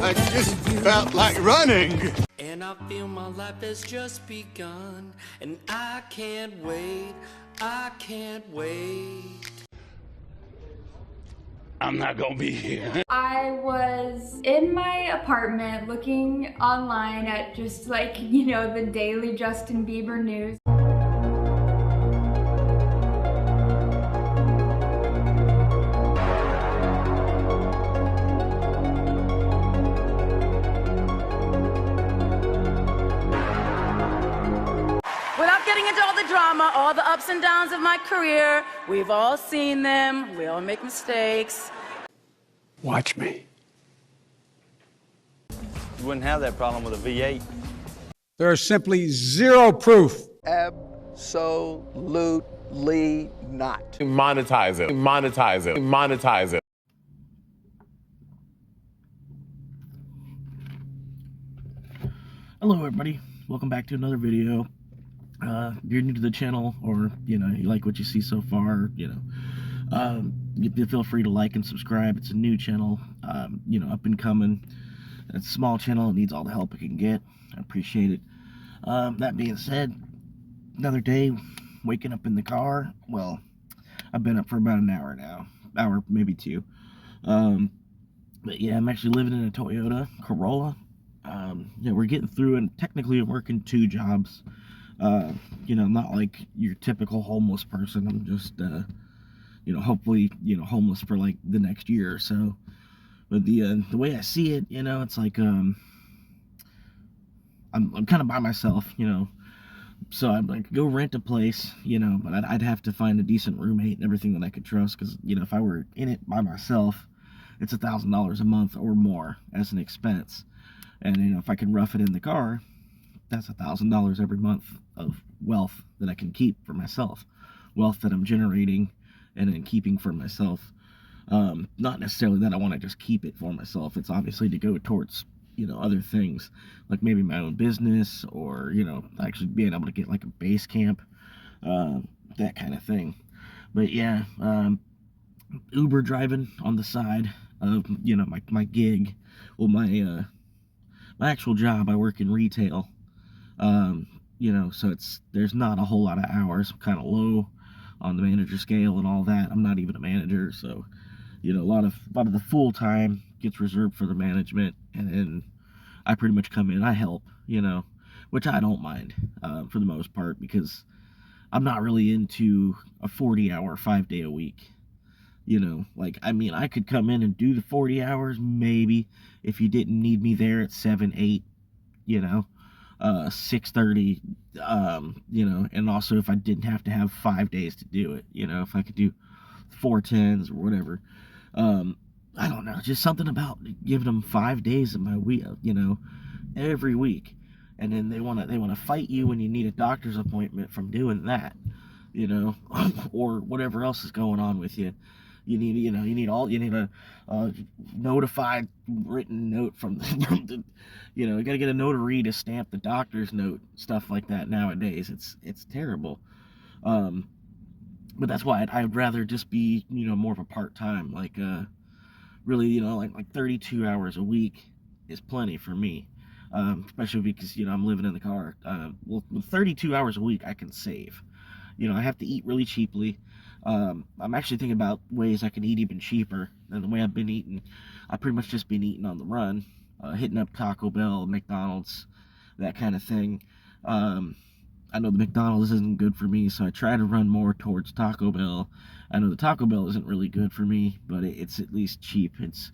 I just felt like running. And I feel my life has just begun, and I can't wait, I can't wait. I'm not gonna be here. I was in my apartment looking online at just like, you know, the daily Justin Bieber news. Without getting into all the drama, all the ups and downs of my career, we've all seen them, we all make mistakes. Watch me. You wouldn't have that problem with a V8. There is simply zero proof. Absolutely not. Monetize it, monetize it, monetize it. Hello everybody, welcome back to another video. If you're new to the channel, or you like what you see so far, you feel free to like and subscribe. It's a new channel, up and coming. It's a small channel, it needs all the help it can get. I appreciate it. That being said, another day waking up in the car. Well, I've been up for about an hour now, hour maybe two. But yeah, I'm actually living in a Toyota Corolla. We're getting through, and technically I'm working two jobs. I'm not like your typical homeless person. I'm just, hopefully, homeless for like the next year or so. But the way I see it, it's like, I'm kind of by myself, so I'd like go rent a place, but I'd have to find a decent roommate and everything that I could trust. Cause if I were in it by myself, it's $1,000 a month or more as an expense. And, if I can rough it in the car, that's $1,000 every month of wealth that I can keep for myself. Wealth that I'm generating and then keeping for myself. Not necessarily that I want to just keep it for myself. It's obviously to go towards, other things. Like maybe my own business, or, actually being able to get like a base camp. That kind of thing. But yeah, Uber driving on the side of, my gig. Well, my actual job, I work in retail. So there's not a whole lot of hours. I'm kind of low on the manager scale and all that. I'm not even a manager, so a lot of the full time gets reserved for the management, and then I pretty much come in, I help, which I don't mind for the most part, because I'm not really into a 40-hour 5-day a week. I could come in and do the 40 hours maybe if you didn't need me there at 7, 8, 6:30, and also if I didn't have to have 5 days to do it, if I could do 4 10s or whatever. I don't know, just something about giving them 5 days of my week, every week, and then they want to fight you when you need a doctor's appointment from doing that, or whatever else is going on with you. You need a notified written note from the, you gotta get a notary to stamp the doctor's note, stuff like that nowadays. It's terrible. But that's why I'd rather just be, more of a part-time, like, really, like 32 hours a week is plenty for me. Especially because, I'm living in the car. Well, with 32 hours a week, I can save. I have to eat really cheaply. I'm actually thinking about ways I can eat even cheaper than the way I've been eating. I've pretty much just been eating on the run, hitting up Taco Bell, McDonald's, that kind of thing. I know the McDonald's isn't good for me, so I try to run more towards Taco Bell. I know the Taco Bell isn't really good for me, but it's at least cheap. It's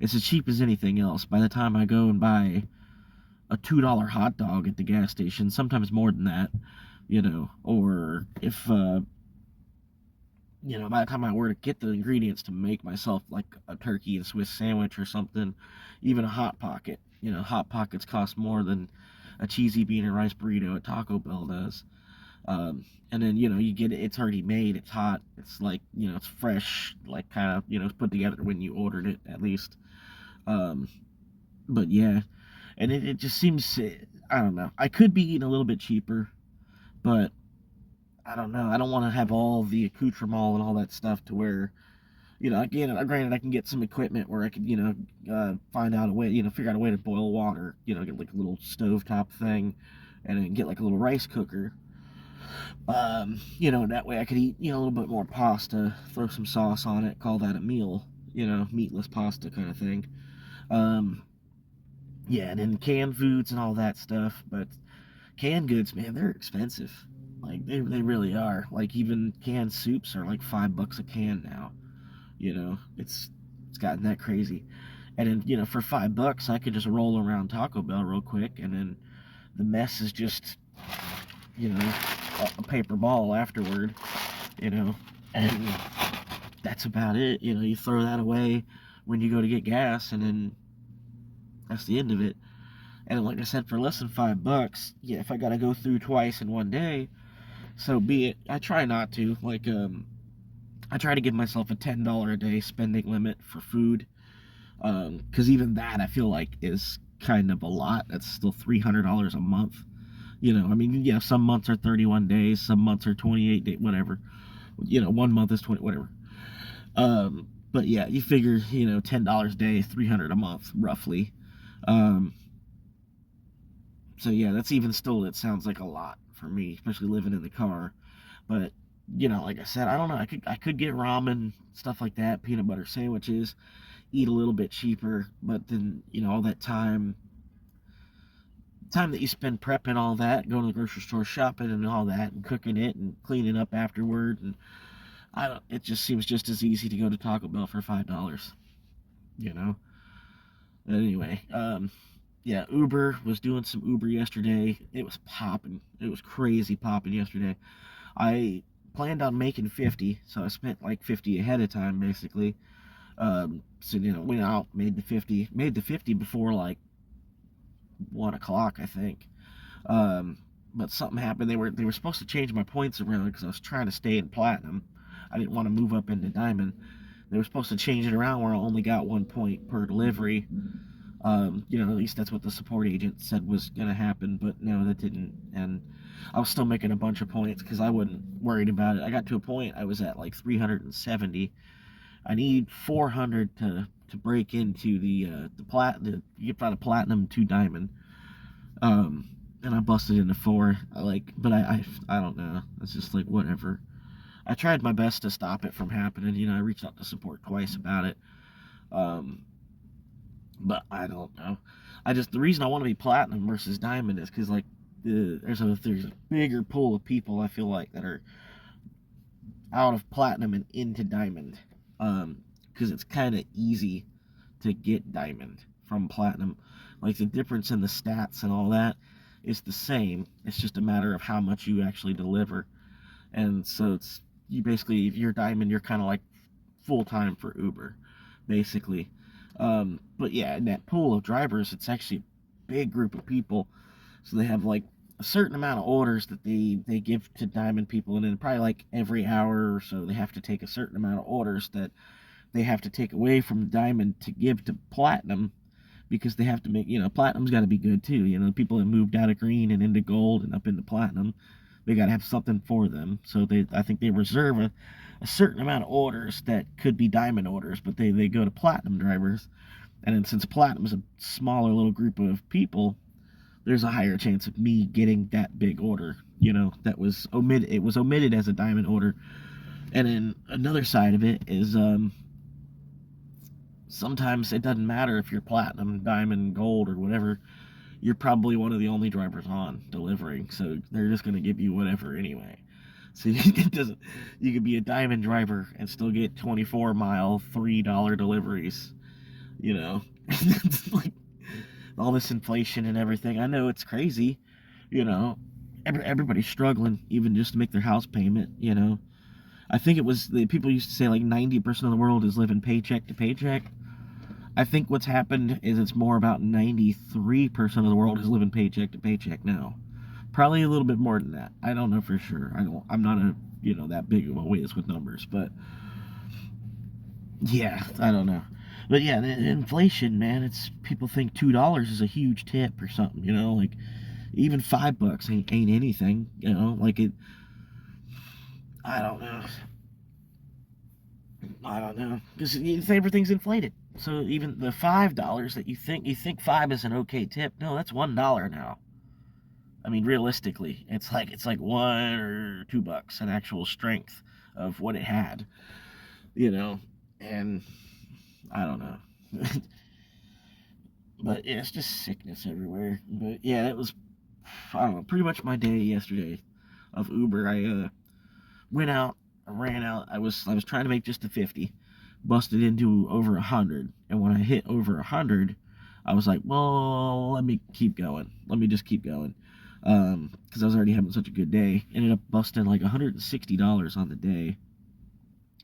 as cheap as anything else. By the time I go and buy a $2 hot dog at the gas station, sometimes more than that, or if, by the time I were to get the ingredients to make myself like a turkey and Swiss sandwich or something, even a Hot Pocket, Hot Pockets cost more than a cheesy bean and rice burrito at Taco Bell does. And then, you get it, it's already made, it's hot, it's like, it's fresh, like kind of, it's put together when you ordered it, at least. But yeah, and it just seems, I don't know, I could be eating a little bit cheaper, but I don't know, I don't want to have all the accoutrement and all that stuff to where, Again, granted, I can get some equipment where I could, find out a way, figure out a way to boil water, get like a little stovetop thing, and then get like a little rice cooker. That way I could eat, a little bit more pasta, throw some sauce on it, call that a meal, meatless pasta kind of thing. Yeah, and then canned foods and all that stuff, but canned goods, man, they're expensive. Like, they really are. Like, even canned soups are like $5 a can now. It's gotten that crazy. And then, for $5, I could just roll around Taco Bell real quick, and then the mess is just, a paper ball afterward, and that's about it. You throw that away when you go to get gas, and then that's the end of it. And like I said, for less than $5, yeah, if I gotta go through twice in one day, so be it. I try not to. Like, I try to give myself a $10 a day spending limit for food, because even that I feel like is kind of a lot. That's still $300 a month. I mean, yeah, some months are 31 days, some months are 28 days, whatever. 1 month is 20, whatever. But yeah, you figure, $10 a day, 300 a month, roughly. So yeah, that's even still, it sounds like a lot for me, especially living in the car. But, like I said, I don't know, I could get ramen, stuff like that, peanut butter sandwiches, eat a little bit cheaper, but then, all that time that you spend prepping all that, going to the grocery store, shopping and all that, and cooking it and cleaning up afterward, and it just seems just as easy to go to Taco Bell for $5, Anyway, yeah, Uber, was doing some Uber yesterday. It was popping. It was crazy popping yesterday. I planned on making 50, so I spent like 50 ahead of time, basically. So, went out, made the 50 before like 1 o'clock, I think. But something happened. They were supposed to change my points around because I was trying to stay in platinum. I didn't want to move up into diamond. They were supposed to change it around where I only got 1 point per delivery. At least that's what the support agent said was going to happen, but no, that didn't. And I was still making a bunch of points because I wasn't worried about it. I got to a point, I was at like 370. I need 400 to break into the get from the platinum to diamond. And I busted into 4. But I don't know. It's just like, whatever. I tried my best to stop it from happening. I reached out to support twice about it. But I don't know. The reason I want to be platinum versus diamond is because, like, there's a bigger pool of people, I feel like, that are out of platinum and into diamond. Because it's kind of easy to get diamond from platinum. Like, the difference in the stats and all that is the same. It's just a matter of how much you actually deliver. And so if you're diamond, you're kind of like full-time for Uber, basically. But yeah, in that pool of drivers, it's actually a big group of people. So they have like a certain amount of orders that they give to diamond people, and then probably like every hour or so they have to take a certain amount of orders that they have to take away from diamond to give to platinum, because they have to make, platinum's got to be good too. People that moved out of green and into gold and up into platinum, they got to have something for them. So I think they reserve a certain amount of orders that could be diamond orders, but they go to platinum drivers. And then since platinum is a smaller little group of people, there's a higher chance of me getting that big order, that was omitted. It was omitted as a diamond order. And then another side of it is, sometimes it doesn't matter if you're platinum, diamond, gold, or whatever. You're probably one of the only drivers on delivering, so they're just going to give you whatever anyway. So you could be a diamond driver and still get 24-mile, $3 deliveries. It's like all this inflation and everything. I know it's crazy. Everybody's struggling even just to make their house payment. I think people used to say like 90% of the world is living paycheck to paycheck. I think what's happened is it's more about 93% of the world is living paycheck to paycheck now. Probably a little bit more than that. I don't know for sure. I'm not that big of a whiz with numbers, but yeah, I don't know. But yeah, the inflation, man, people think $2 is a huge tip or something, like even $5 ain't anything, like it. I don't know. I don't know, because everything's inflated. So even the $5 that you think 5 is an okay tip, no, that's $1 now. I mean, realistically, it's like $1 or $2 an actual strength of what it had, and I don't know. But yeah, it's just sickness everywhere. But yeah, that was, I don't know, pretty much my day yesterday of Uber. I went out, I ran out. I was trying to make just a 50, busted into over 100, and when I hit over 100, I was like, well, let me keep going. Let me just keep going, because I was already having such a good day. Ended up busting like $160 on the day,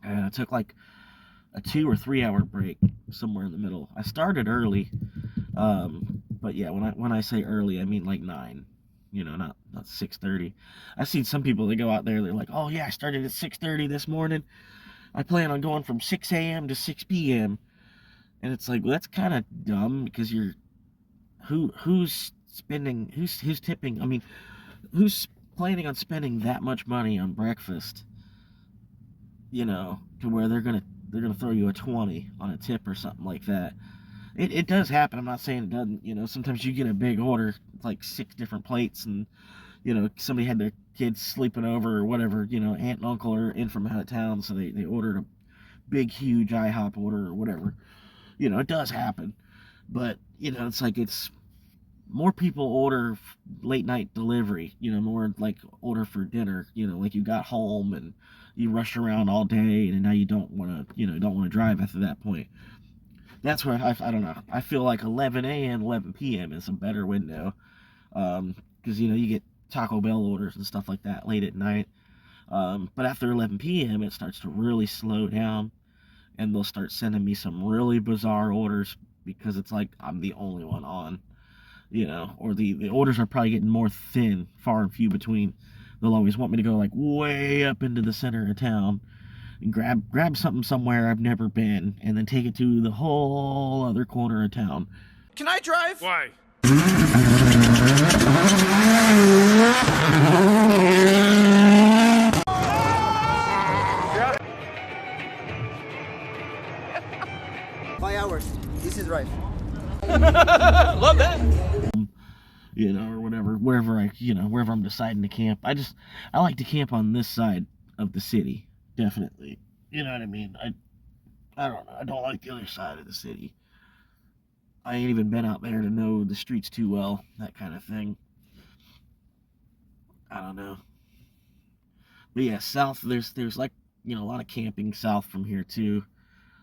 and I took like a 2 or 3 hour break somewhere in the middle. I started early, but yeah, when I say early, I mean like 9. Not 6:30. I've seen some people that go out there, they're like, oh yeah, I started at 6:30 this morning. I plan on going from 6 a.m. to 6 p.m. And it's like, well, that's kind of dumb, because who's tipping? I mean, who's planning on spending that much money on breakfast? To where they're gonna throw you a 20 on a tip or something like that. It does happen. I'm not saying it doesn't. Sometimes you get a big order, like 6 different plates, and somebody had their kids sleeping over or whatever. Aunt and uncle are in from out of town, so they ordered a big, huge IHOP order or whatever. It does happen, but it's like it's more people order late night delivery. More like order for dinner. Like you got home and you rush around all day, and now you don't want to drive after that point. That's where I don't know. I feel like 11 a.m., 11 p.m. is a better window, because you get Taco Bell orders and stuff like that late at night. But after 11 p.m., it starts to really slow down, and they'll start sending me some really bizarre orders, because it's like I'm the only one on, or the orders are probably getting more thin, far and few between. They'll always want me to go like way up into the center of town and grab something somewhere I've never been, and then take it to the whole other corner of town. Can I drive? Why? This is right. Love that. Or whatever, wherever I'm deciding to camp. I like to camp on this side of the city, definitely. You know what I mean? I don't know. I don't like the other side of the city. I ain't even been out there to know the streets too well, that kind of thing. I don't know. But yeah, south, there's like, a lot of camping south from here too.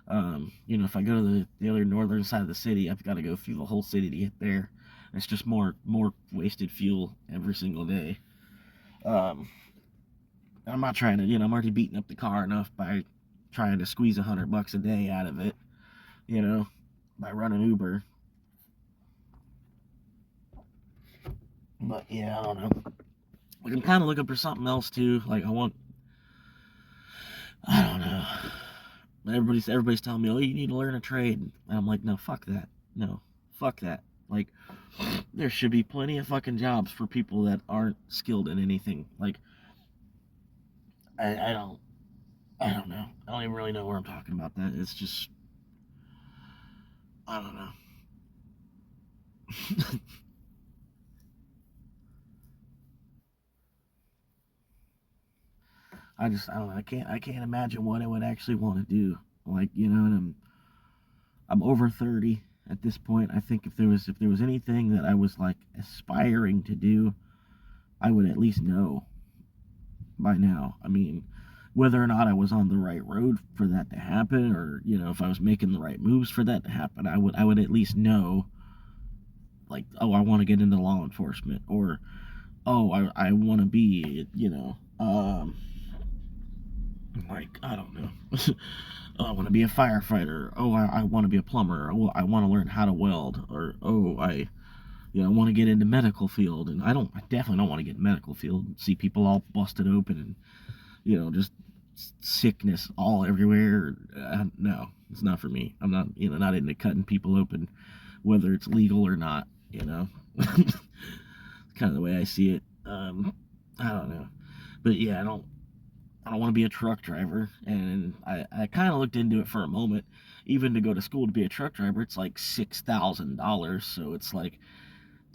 If I go to the other northern side of the city, I've got to go through the whole city to get there. It's just more wasted fuel every single day. I'm not trying to, I'm already beating up the car enough by trying to squeeze $100 a day out of it, by running Uber. But yeah, I don't know. Like, I'm kind of looking for something else too. Like I don't know. Everybody's telling me, oh, you need to learn a trade. And I'm like, no, fuck that. No, fuck that. Like, there should be plenty of fucking jobs for people that aren't skilled in anything. Like, I don't know. I don't even really know where I'm talking about that. It's just, I don't know. I don't know. I can't imagine what I would actually want to do. Like, and I'm over 30 at this point. I think if there was anything that I was like aspiring to do, I would at least know by now. I mean, whether or not I was on the right road for that to happen, or if I was making the right moves for that to happen, I would at least know. Like, oh, I want to get into law enforcement, or oh, I want to be, like, I don't know. Oh, I want to be a firefighter. Oh, I want to be a plumber. Oh, I want to learn how to weld. Or, oh, I want to get into medical field. And I definitely don't want to get in medical field. See people all busted open and, just sickness all everywhere. No, it's not for me. I'm not, not into cutting people open, whether it's legal or not, It's kind of the way I see it. I don't know. But yeah, I don't want to be a truck driver. And I kind of looked into it for a moment. Even to go to school to be a truck driver, it's like $6,000. So it's like,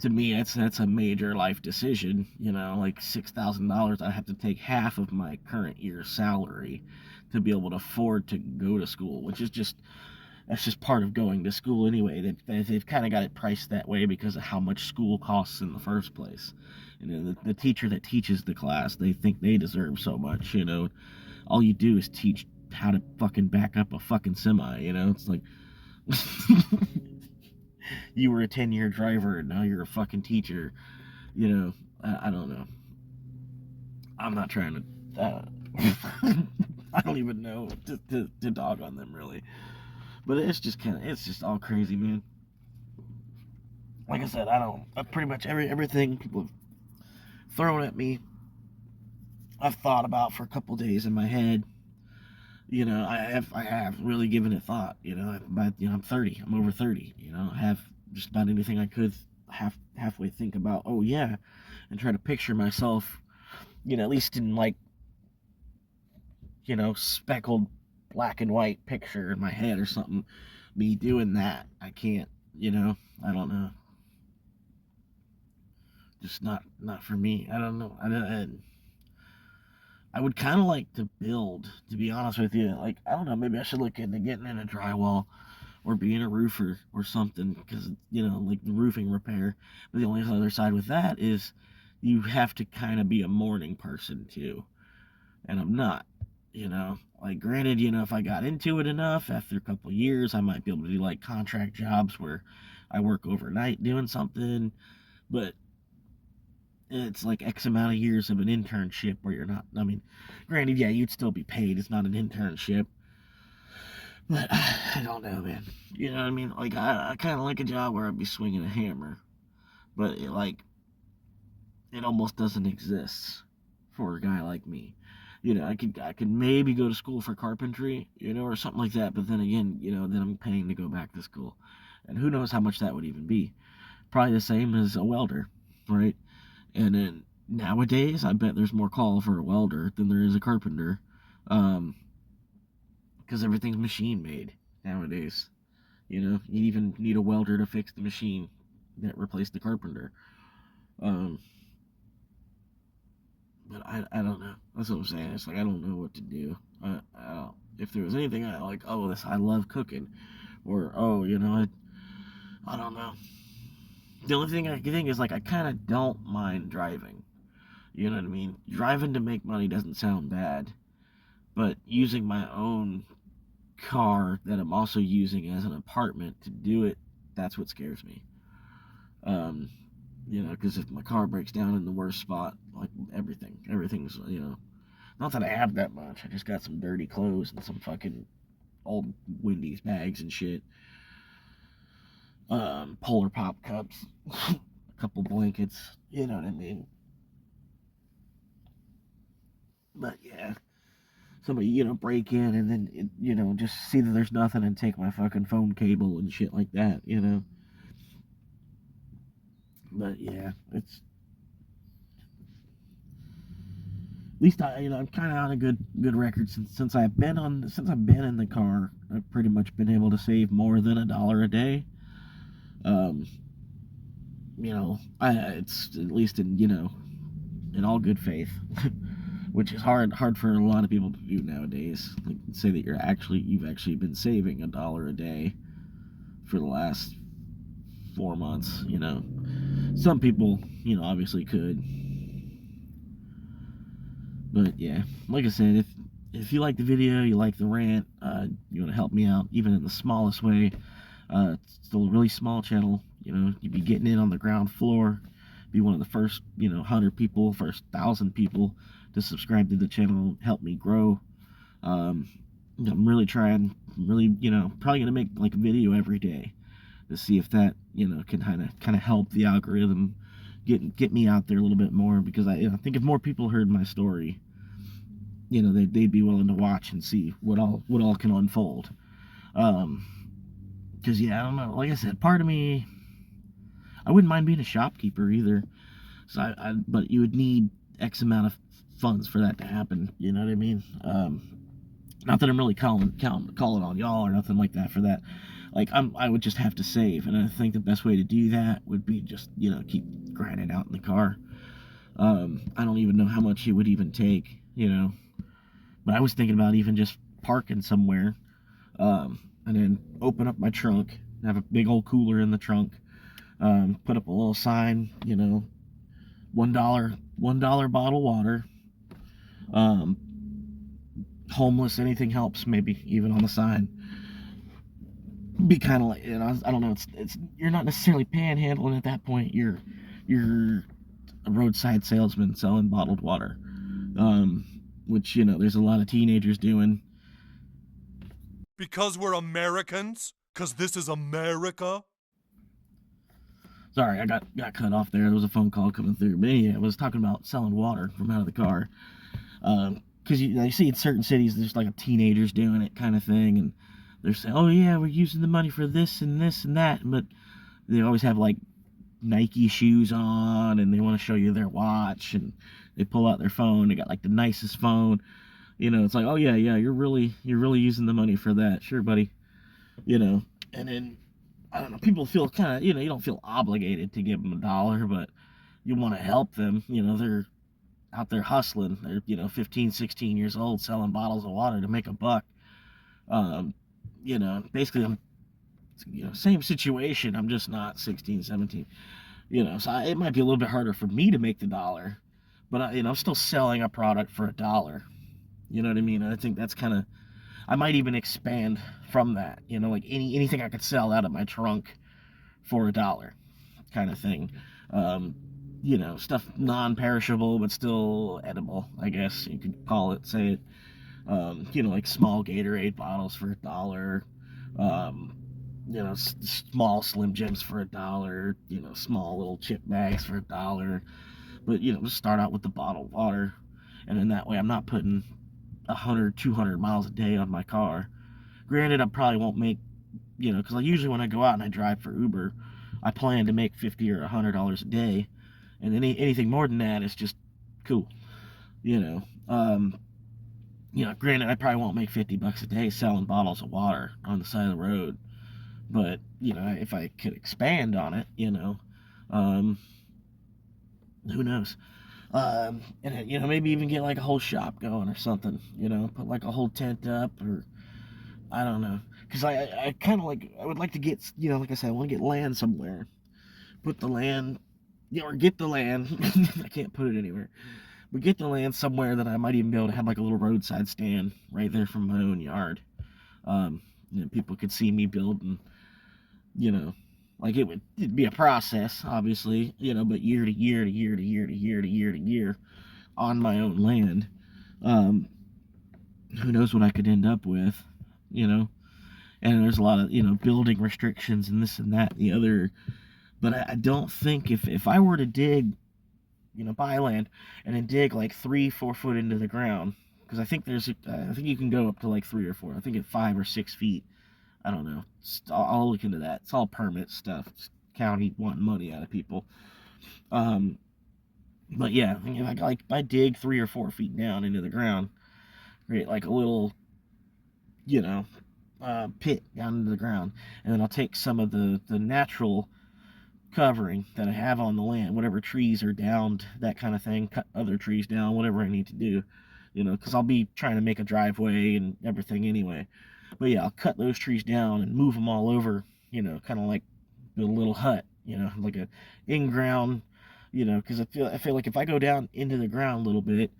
to me, that's a major life decision. You know, like $6,000. I have to take half of my current year's salary to be able to afford to go to school, which is just, that's just part of going to school anyway. They've kind of got it priced that way because of how much school costs in the first place. You know, the teacher that teaches the class, they think they deserve so much, you know. All you do is teach how to fucking back up a fucking semi, you know. It's like you were a 10-year driver and now you're a fucking teacher, you know. I don't know. I'm not trying to I don't even know to dog on them, really. But it's just all crazy, man. Like I said, pretty much everything people have thrown at me, I've thought about for a couple days in my head. You know, I have really given it thought. You know, I'm 30. I'm over 30. You know, I have just about anything I could halfway think about. Oh yeah, and try to picture myself. You know, at least in like, you know, speckled black and white picture in my head or something. Me doing that, I can't. You know, I don't know. Just not for me. I don't know. I would kind of like to build, to be honest with you. Like, I don't know, maybe I should look into getting into drywall or being a roofer or something, because, you know, like the roofing repair. But the only other side with that is you have to kind of be a morning person too. And I'm not, you know. Like, granted, you know, if I got into it enough, after a couple years, I might be able to do like contract jobs where I work overnight doing something. But it's like X amount of years of an internship where you're not, I mean, granted, yeah, you'd still be paid. It's not an internship. But I don't know, man. You know what I mean? Like, I kind of like a job where I'd be swinging a hammer. But it almost doesn't exist for a guy like me. You know, I could maybe go to school for carpentry, you know, or something like that. But then again, you know, then I'm paying to go back to school. And who knows how much that would even be. Probably the same as a welder, right? And then nowadays, I bet there's more call for a welder than there is a carpenter, because everything's machine made nowadays. You know, you even need a welder to fix the machine that replaced the carpenter. But I don't know. That's what I'm saying. It's like, I don't know what to do. I don't, if there was anything I like, oh, I love cooking, or oh, you know, I don't know. The only thing I can think is, like, I kind of don't mind driving. You know what I mean? Driving to make money doesn't sound bad. But using my own car that I'm also using as an apartment to do it, that's what scares me. You know, because if my car breaks down in the worst spot, like, everything's, you know, not that I have that much. I just got some dirty clothes and some fucking old Wendy's bags and shit. Polar Pop cups, a couple blankets, you know what I mean? But yeah, somebody, you know, break in and then, you know, just see that there's nothing and take my fucking phone cable and shit like that, you know? But yeah, it's, at least I'm kind of on a good record since I've been in the car. I've pretty much been able to save more than $1 a day. You know, it's at least in, you know, in all good faith, which is hard for a lot of people to do nowadays. Like, say that you've actually been saving $1 a day for the last 4 months. You know, some people, you know, obviously could, but yeah, like I said, if you like the video, you like the rant, you want to help me out, even in the smallest way. It's still a really small channel. You know, you'd be getting in on the ground floor, be one of the first, you know, 100 people, first 1,000 people to subscribe to the channel, help me grow. I'm really trying, you know, probably gonna make like a video every day to see if that, you know, can kind of help the algorithm get me out there a little bit more, because I think if more people heard my story, you know, they'd be willing to watch and see what all can unfold. Because yeah, I don't know. Like I said, part of me, I wouldn't mind being a shopkeeper either. So but you would need X amount of funds for that to happen. You know what I mean? Not that I'm really calling on y'all or nothing like that for that. Like I would just have to save, and I think the best way to do that would be just keep grinding out in the car. I don't even know how much it would even take, but I was thinking about even just parking somewhere, and then open up my trunk, have a big old cooler in the trunk, put up a little sign, $1 bottle water, homeless, anything helps, maybe even on the sign. Be kind of like, I don't know, it's you're not necessarily panhandling at that point. You're a roadside salesman selling bottled water, which there's a lot of teenagers doing. Because we're Americans? Because this is America? Sorry, I got cut off there. There was a phone call coming through. But yeah, I was talking about selling water from out of the car. Because you see in certain cities, there's like teenagers doing it kind of thing, and they're saying, "Oh yeah, we're using the money for this and this and that," but they always have like Nike shoes on, and they want to show you their watch, and they pull out their phone. They got like the nicest phone. It's like, "Oh yeah, you're really using the money for that, sure, buddy." And then I don't know, people feel kind of, you don't feel obligated to give them $1, but you want to help them. They're out there hustling. They're 15, 16 years old selling bottles of water to make a buck. Basically I'm same situation. I'm just not 16, 17. So it might be a little bit harder for me to make the dollar, but I'm still selling a product for $1. You know what I mean? I think that's kind of, I might even expand from that, like anything I could sell out of my trunk for $1 kind of thing. Stuff non-perishable but still edible, I guess you could call it, say it. Like small Gatorade bottles for $1. Small Slim Jims for $1. Small little chip bags for $1. But just start out with the bottled water, and then that way I'm not putting 100, 200 miles a day on my car. Granted, I probably won't make, because usually when I go out and I drive for Uber, I plan to make $50 or $100 a day, and anything more than that is just cool. Granted, I probably won't make $50 a day selling bottles of water on the side of the road, but if I could expand on it, who knows? And maybe even get like a whole shop going or something. Put like a whole tent up, or I don't know, because I kind of I would like to get, like I said, I want to get land somewhere, put the land, or get the land. I can't put it anywhere, but get the land somewhere that I might even be able to have like a little roadside stand right there from my own yard. People could see me building, like it'd be a process, obviously, but year to year to year to year to year to year to year on my own land. Who knows what I could end up with, and there's a lot of, building restrictions and this and that and the other. But I don't think if I were to dig, buy land and then dig like 3-4 foot into the ground, because I think you can go up to like 3 or 4. I think at 5 or 6 feet. I don't know. I'll look into that. It's all permit stuff. It's county wanting money out of people. But yeah, if I dig 3 or 4 feet down into the ground, create like a little, pit down into the ground, and then I'll take some of the natural covering that I have on the land, whatever trees are downed, that kind of thing, cut other trees down, whatever I need to do, because I'll be trying to make a driveway and everything anyway. But yeah, I'll cut those trees down and move them all over, kind of like a little hut, like a in-ground, because I feel like if I go down into the ground a little bit,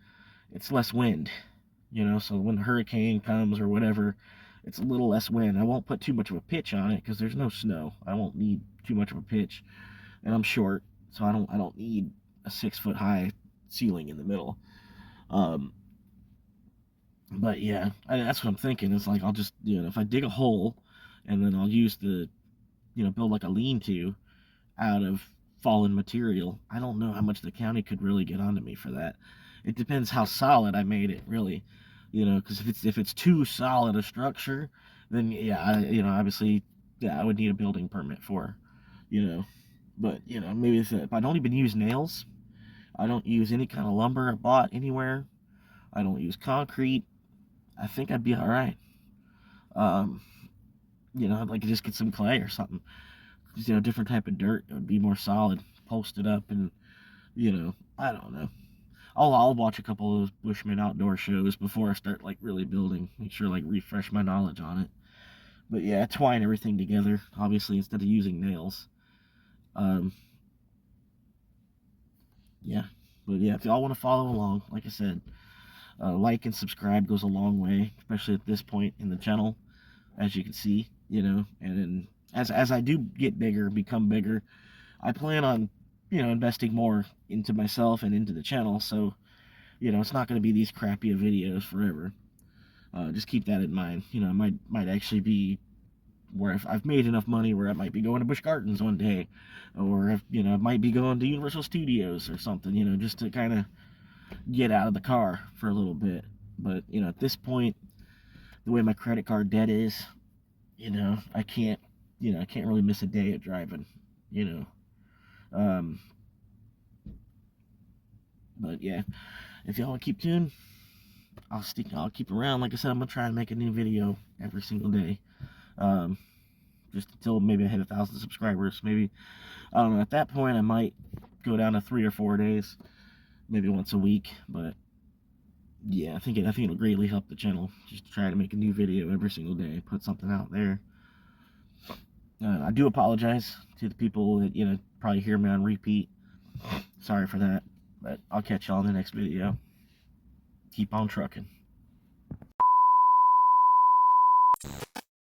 it's less wind, so when the hurricane comes or whatever, it's a little less wind. I won't put too much of a pitch on it because there's no snow. I won't need too much of a pitch, and I'm short, so I don't need a 6-foot high ceiling in the middle. But yeah, that's what I'm thinking. It's like I'll just, if I dig a hole, and then I'll use build like a lean-to out of fallen material. I don't know how much the county could really get onto me for that. It depends how solid I made it, really. Because if it's too solid a structure, then yeah, obviously, yeah, I would need a building permit for, But maybe if I don't even use nails, I don't use any kind of lumber I bought anywhere. I don't use concrete, I think I'd be all right. I'd like to just get some clay or something. Just, different type of dirt. It would be more solid. Post it up and, I don't know. I'll watch a couple of those Bushman outdoor shows before I start, like, really building. Make sure, like, refresh my knowledge on it. But, yeah, twine everything together, obviously, instead of using nails. Yeah. But, yeah, if y'all want to follow along, like I said, like and subscribe goes a long way, especially at this point in the channel, as you can see, and then as I do get bigger, become bigger, I plan on, investing more into myself and into the channel, so, it's not going to be these crappy videos forever. Just keep that in mind. It might actually be where if I've made enough money where I might be going to Busch Gardens one day, or if, I might be going to Universal Studios or something, just to kind of get out of the car for a little bit. But, at this point, the way my credit card debt is, I can't really miss a day of driving, but yeah, if y'all want to keep tuned, I'll keep around. Like I said, I'm gonna try and make a new video every single day, just until maybe I hit 1,000 subscribers. Maybe, I don't know, at that point I might go down to 3 or 4 days, maybe once a week. But yeah, I think it'll greatly help the channel just to try to make a new video every single day, put something out there. I do apologize to the people that probably hear me on repeat. Sorry for that, but I'll catch y'all in the next video. Keep on trucking.